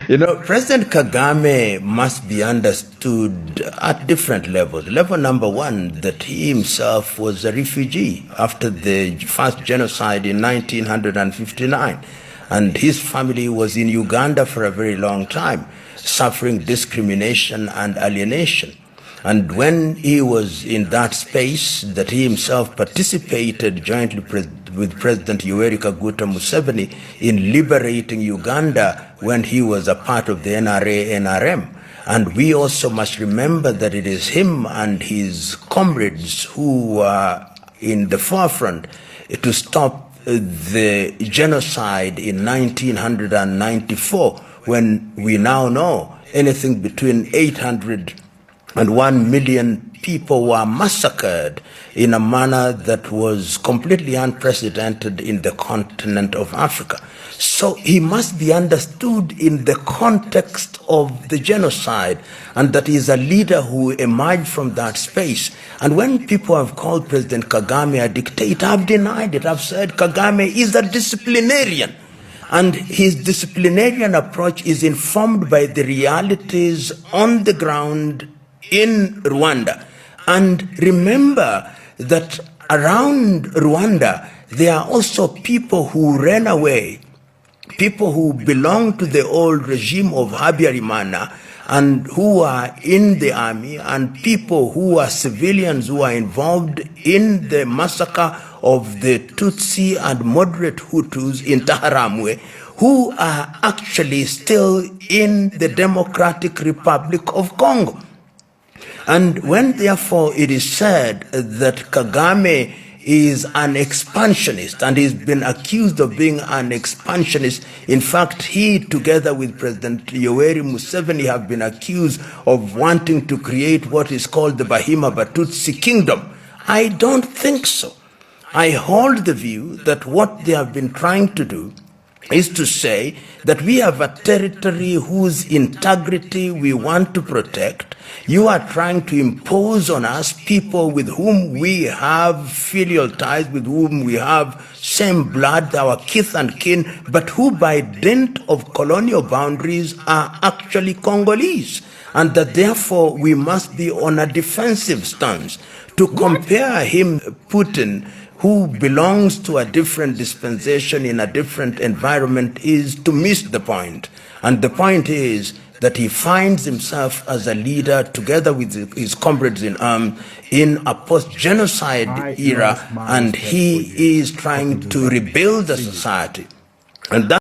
President Kagame must be understood at different levels. Level number one, that he himself was a refugee after the first genocide in 1959. And his family was in Uganda for a very long time, suffering discrimination and alienation. And when he was in that space, that he himself participated jointly with President Yoweri Museveni in liberating Uganda when he was a part of the NRA-NRM. And we also must remember that it is him and his comrades who were in the forefront to stop the genocide in 1994, when we now know anything between 800 and 1 million people were massacred in a manner that was completely unprecedented in the continent of Africa. So he must be understood in the context of the genocide, and that he is a leader who emerged from that space. And when people have called President Kagame a dictator, I've denied it. I've said Kagame is a disciplinarian. And his disciplinarian approach is informed by the realities on the ground in Rwanda. And remember that around Rwanda, there are also people who ran away, people who belong to the old regime of Habyarimana and who are in the army, and people who are civilians who are involved in the massacre of the Tutsi and moderate Hutus in Taharamwe, who are actually still in the Democratic Republic of Congo. And when, therefore, it is said that Kagame is an expansionist, and he's been accused of being an expansionist. In fact, he, together with President Yoweri Museveni, have been accused of wanting to create what is called the Bahima Batutsi Kingdom. I don't think so. I hold the view that what they have been trying to do is to say that we have a territory whose integrity we want to protect. You are trying to impose on us people with whom we have filial ties, with whom we have same blood, our kith and kin, but who by dint of colonial boundaries are actually Congolese. And that therefore we must be on a defensive stance. To compare him, Putin, who belongs to a different dispensation in a different environment, is to miss the point. And the point is that he finds himself as a leader together with his comrades in arms in a post-genocide era, and he is trying to rebuild the society. And that